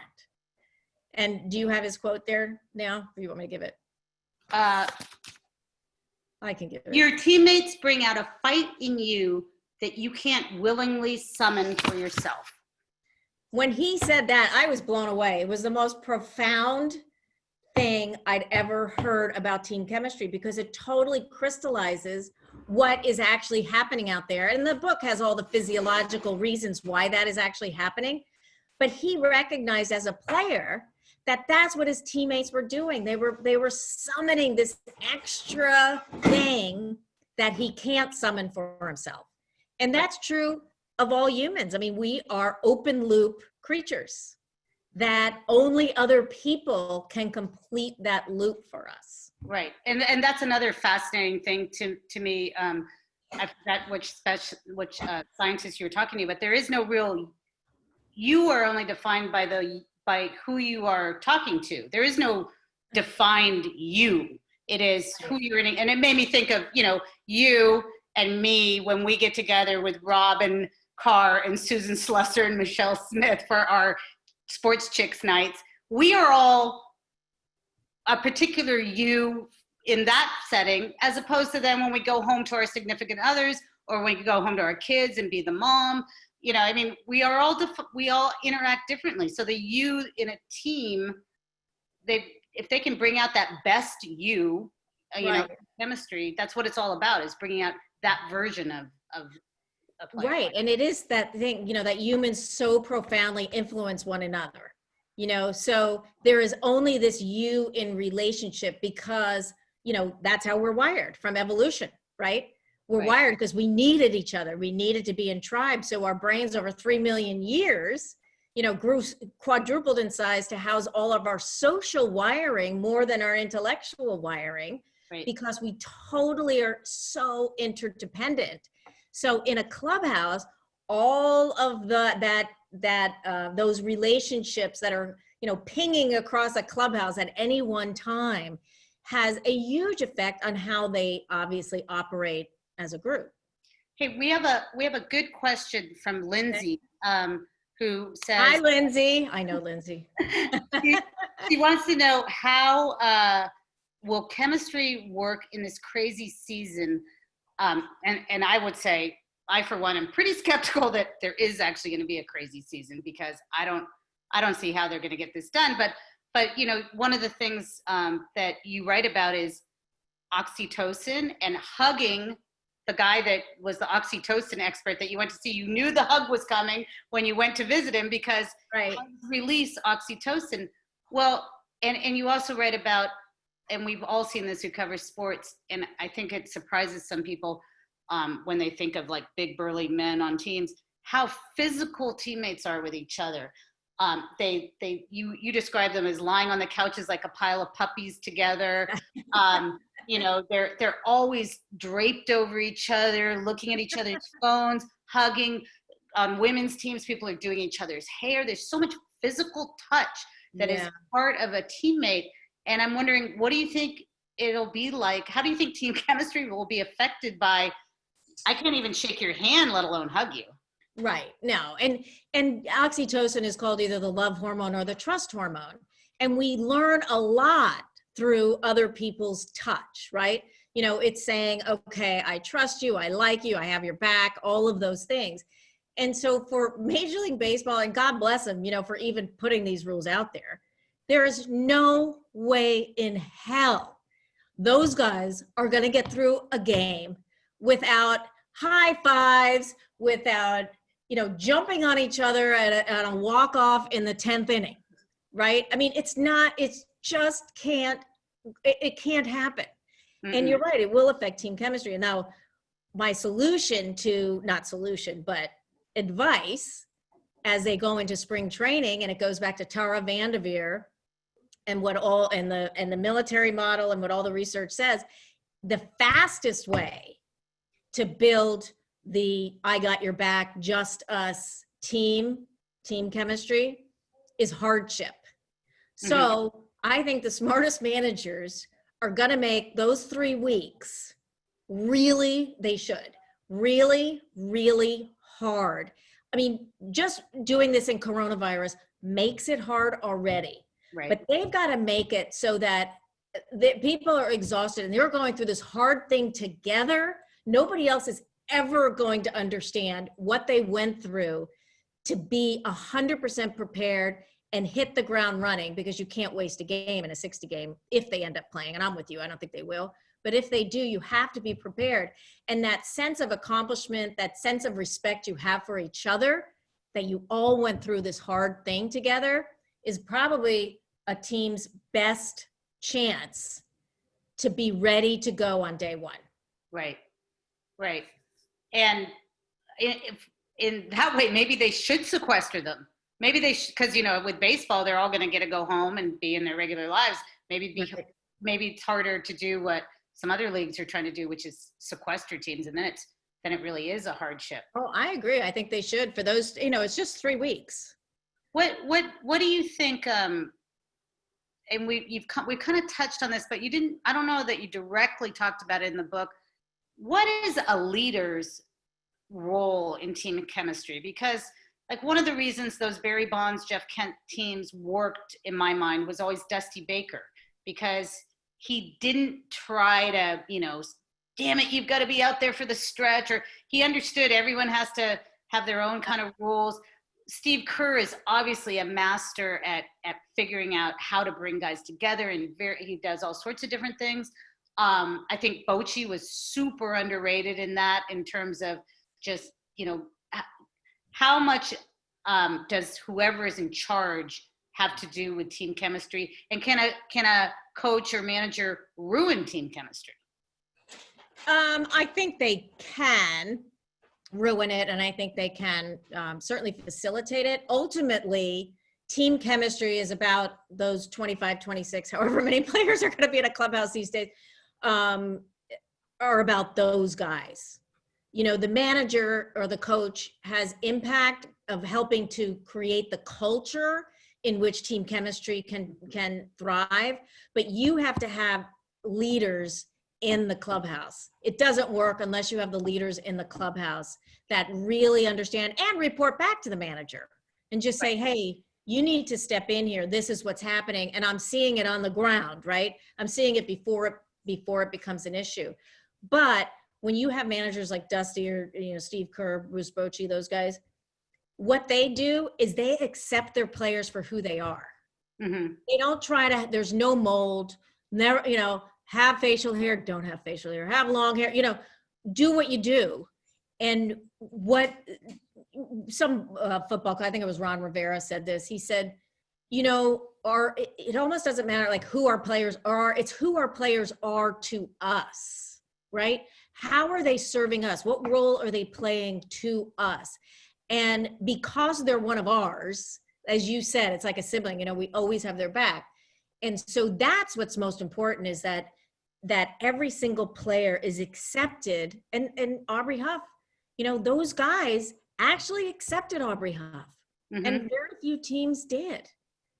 And do you have his quote there now? Or you want me to give it? I can give it. Your teammates bring out a fight in you that you can't willingly summon for yourself. When he said that, I was blown away. It was the most profound thing I'd ever heard about team chemistry, because it totally crystallizes what is actually happening out there. And the book has all the physiological reasons why that is actually happening. But he recognized as a player that that's what his teammates were doing. They were summoning this extra thing that he can't summon for himself. And that's true of all humans. I mean, we are open loop creatures that only other people can complete that loop for us. Right. And that's another fascinating thing to me. I forgot which scientist you were talking to, but there is no real, you are only defined by who you are talking to. There is no defined you. It is who you're in. And it made me think of, you and me when we get together with Robin Carr and Susan Slusser and Michelle Smith for our Sports Chicks nights. We are all a particular you in that setting, as opposed to then when we go home to our significant others, or when we go home to our kids and be the mom. We all interact differently. So the you in a team, if they can bring out that best you, right. Chemistry, that's what it's all about, is bringing out that version of a player. Right. And it is that thing, that humans so profoundly influence one another, so there is only this you in relationship because, that's how we're wired from evolution, right? We're right. wired because we needed each other. We needed to be in tribes. So our brains over 3 million years, grew quadrupled in size to house all of our social wiring more than our intellectual wiring, right. because we totally are so interdependent. So in a clubhouse, all of those relationships that are, pinging across a clubhouse at any one time has a huge effect on how they obviously operate as a group. Hey, we have a good question from Lindsay, who says, hi, Lindsay. I know Lindsay. she wants to know how will chemistry work in this crazy season? And I would say, I for one am pretty skeptical that there is actually going to be a crazy season, because I don't see how they're going to get this done. But one of the things that you write about is oxytocin, and hugging the guy that was the oxytocin expert that you went to see. You knew the hug was coming when you went to visit him, because right. hugs release oxytocin. Well, and you also write about, and we've all seen this who cover sports, and I think it surprises some people when they think of like big burly men on teams, how physical teammates are with each other. You describe them as lying on the couches like a pile of puppies together. They're always draped over each other, looking at each other's phones, hugging. On women's teams, people are doing each other's hair. There's so much physical touch that is part of a teammate. And I'm wondering, what do you think it'll be like? How do you think team chemistry will be affected by, I can't even shake your hand, let alone hug you? Right. No. And oxytocin is called either the love hormone or the trust hormone. And we learn a lot through other people's touch, right? It's saying, okay, I trust you, I like you, I have your back, all of those things. And so for Major League Baseball, and God bless them, for even putting these rules out there is no way in hell those guys are going to get through a game without high fives, without, jumping on each other at a walk-off in the 10th inning, right? I mean, it can't happen. Mm-mm. And you're right, it will affect team chemistry. And now my but advice as they go into spring training, and it goes back to Tara Vanderveer and the military model and what all the research says, the fastest way to build the I got your back, just us team chemistry is hardship. So I think the smartest managers are going to make those 3 weeks really hard. I mean, just doing this in coronavirus makes it hard already. Right. But they've got to make it so that people are exhausted and they're going through this hard thing together. Nobody else is ever going to understand what they went through to be 100% prepared and hit the ground running, because you can't waste a game in a 60 game if they end up playing. And I'm with you, I don't think they will. But if they do, you have to be prepared. And that sense of accomplishment, that sense of respect you have for each other, that you all went through this hard thing together, is probably a team's best chance to be ready to go on day one. Right. And in that way, maybe they should sequester them. Maybe they should, because, with baseball, they're all going to get to go home and be in their regular lives. Maybe it's harder to do what some other leagues are trying to do, which is sequester teams. And then it really is a hardship. Oh, I agree. I think they should for those, it's just 3 weeks. What do you think? And we've kind of touched on this, but I don't know that you directly talked about it in the book. What is a leader's role in team chemistry? Because one of the reasons those Barry Bonds, Jeff Kent teams worked in my mind was always Dusty Baker, because he didn't try to, damn it, you've got to be out there for the stretch, or he understood everyone has to have their own kind of rules. Steve Kerr is obviously a master at figuring out how to bring guys together, and he does all sorts of different things. I think Bochy was super underrated in that, in terms of just, how much does whoever is in charge have to do with team chemistry, and can a coach or manager ruin team chemistry? I think they can ruin it, and I think they can certainly facilitate it. Ultimately, team chemistry is about those 25, 26, however many players are going to be in a clubhouse these days, are about those guys. The manager or the coach has impact of helping to create the culture in which team chemistry can thrive, but you have to have leaders in the clubhouse. It doesn't work unless you have the leaders in the clubhouse that really understand and report back to the manager and just say, hey, you need to step in here. This is what's happening. And I'm seeing it on the ground, right? I'm seeing it before it becomes an issue. But when you have managers like Dusty or Steve Kerr, Bruce Bochy, those guys, what they do is they accept their players for who they are. Mm-hmm. They don't try to, there's no mold, never, have facial hair, don't have facial hair, have long hair, do what you do. And what some football, I think it was Ron Rivera said this, he said, it almost doesn't matter who our players are, it's who our players are to us, right? How are they serving us? What role are they playing to us? And because they're one of ours, as you said, it's like a sibling, we always have their back. And so that's what's most important, is that every single player is accepted. And Aubrey Huff, those guys actually accepted Aubrey Huff. Mm-hmm. And very few teams did.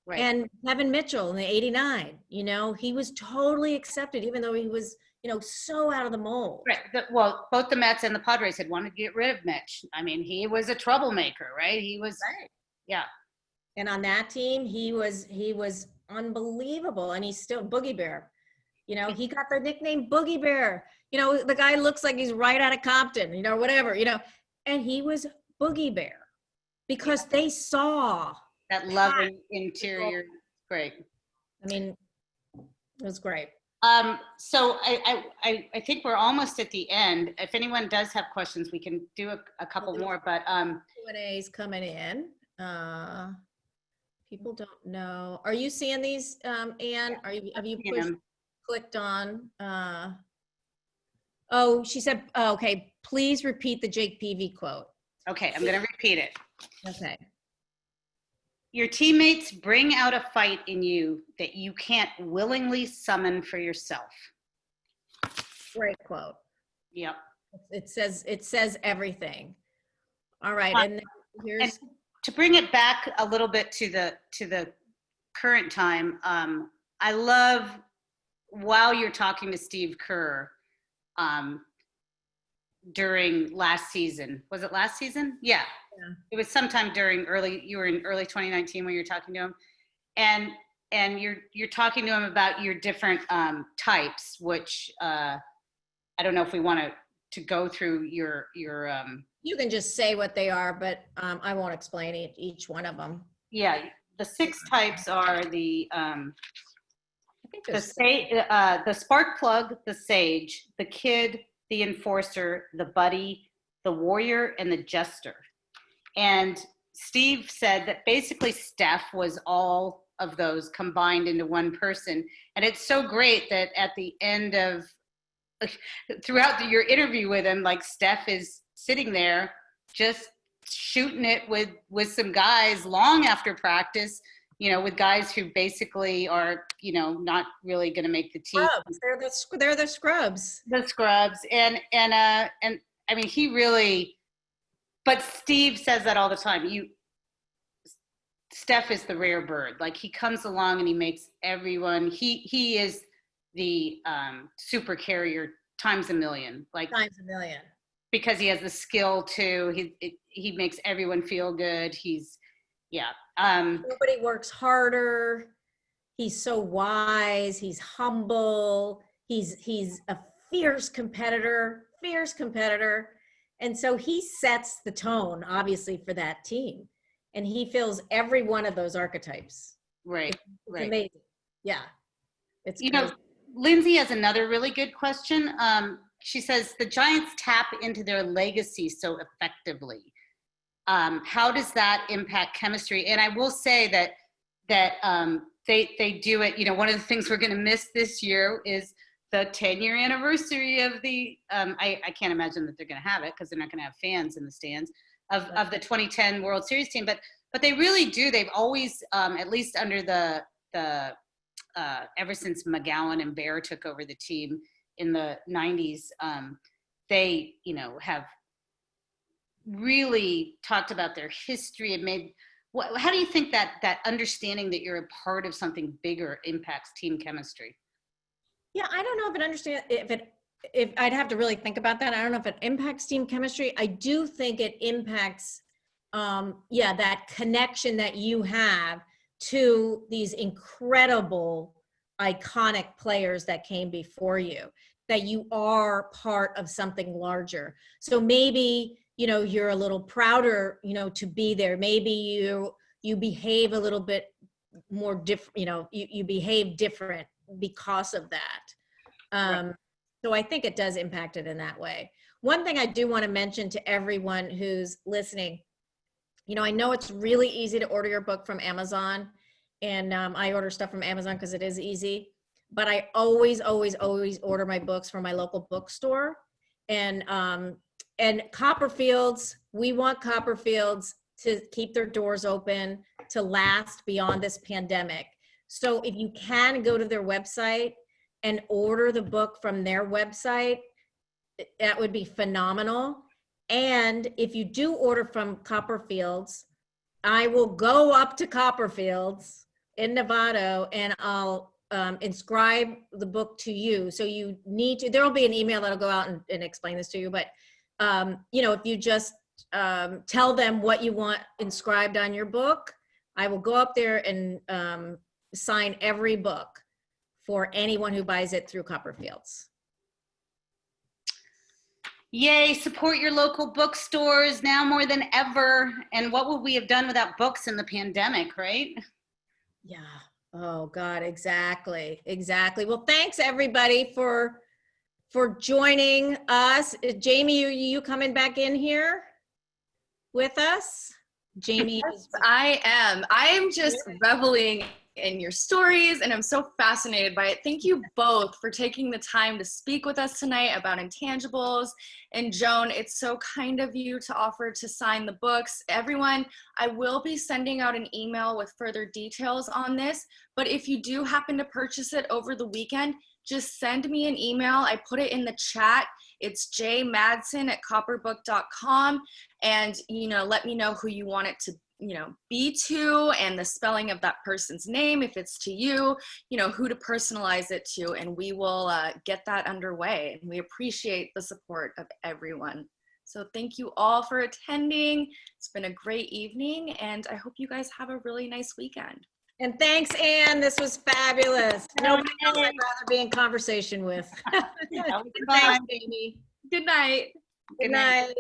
Right. And Kevin Mitchell in the 89, he was totally accepted, even though he was, so out of the mold. Right. Well, both the Mets and the Padres had wanted to get rid of Mitch. I mean, he was a troublemaker, right? He was, right. Yeah. And on that team, he was unbelievable. And he's still Boogie Bear. You know, he got the nickname Boogie Bear. You know, the guy looks like he's right out of Compton, you know, whatever, you know, and he was Boogie Bear because they saw that loving interior. Great. I mean, it was great. So I think we're almost at the end. If anyone does have questions, we can do a couple more, but Q&A's coming in. People don't know. Are you seeing these, Anne? Have you clicked on? Oh, she said, oh, okay, please repeat the Jake Peavy quote. Okay, I'm going to repeat it. Okay. Your teammates bring out a fight in you that you can't willingly summon for yourself. Great quote. Yep. It says everything. All right, and here's and to bring it back a little bit to the current time. I love while you're talking to Steve Kerr during last season. Was it last season? Yeah. It was sometime during you were in early 2019 when you're talking to him, and you're talking to him about your different types, which I don't know if we want to go through your you can just say what they are, but I won't explain each one of them. Yeah, the 6 types are the spark plug, the sage, the kid, the enforcer, the buddy, the warrior, and the jester. And Steve said that basically Steph was all of those combined into one person. And it's so great that at the end of, throughout your interview with him, like Steph is sitting there just shooting it with some guys long after practice, you know, with guys who basically are, you know, not really going to make the team. Scrubs. They're the scrubs. The scrubs. And I mean, he really, but Steve says that all the time. Steph is the rare bird. Like, he comes along and he makes everyone, he is the super carrier times a million. Like, times a million. Because he has the skill too. He makes everyone feel good. Nobody works harder. He's so wise. He's humble. He's a fierce competitor. And so he sets the tone, obviously, for that team. And he fills every one of those archetypes. Right. It's amazing. Yeah. It's you know, Lindsay has another really good question. She says, the Giants tap into their legacy so effectively. How does that impact chemistry? And I will say that they do it. You know, one of the things we're going to miss this year is the 10-year anniversary of the, I can't imagine that they're going to have it because they're not going to have fans in the stands of the 2010 World Series team. But they really do. They've always, at least under the ever since McGowan and Bear took over the team in the 90s, they, you know, have really talked about their history and made, how do you think that understanding that you're a part of something bigger impacts team chemistry? Yeah, I don't know if I'd have to really think about that. I don't know if it impacts team chemistry. I do think it impacts, that connection that you have to these incredible, iconic players that came before you, that you are part of something larger. So maybe, you know, you're a little prouder, you know, to be there. Maybe you behave a little bit more different, you know, you behave different because of that. Right. So I think it does impact it in that way. One thing I do want to mention to everyone who's listening, you know, I know it's really easy to order your book from Amazon, and I order stuff from Amazon because it is easy, but I always order my books from my local bookstore. And Copperfields, we want Copperfields to keep their doors open, to last beyond this pandemic. So if you can go to their website and order the book from their website, that would be phenomenal. And if you do order from Copperfields, I will go up to Copperfields in Novato and I'll inscribe the book to you. So you need to, there'll be an email that'll go out and explain this to you. But, you know, if you just tell them what you want inscribed on your book, I will go up there and sign every book for anyone who buys it through Copperfields. Yay, support your local bookstores now more than ever. And what would we have done without books in the pandemic, right? Yeah. Oh God, exactly. Exactly. Well, thanks everybody for joining us. Jamie, you coming back in here with us? Jamie. Yes, I am. I am just reveling in your stories and I'm so fascinated by it. Thank you both for taking the time to speak with us tonight about Intangibles. And Joan, it's so kind of you to offer to sign the books. Everyone, I will be sending out an email with further details on this, but if you do happen to purchase it over the weekend, just send me an email. I put it in the chat. It's jmadsen@copperbook.com. And, let me know who you want it to, be to and the spelling of that person's name. If it's to you, who to personalize it to. And we will get that underway. And we appreciate the support of everyone. So thank you all for attending. It's been a great evening. And I hope you guys have a really nice weekend. And thanks, Anne. This was fabulous. Nobody else I'd rather be in conversation with. That was Thanks, fun. Jamie. Good night. Good night.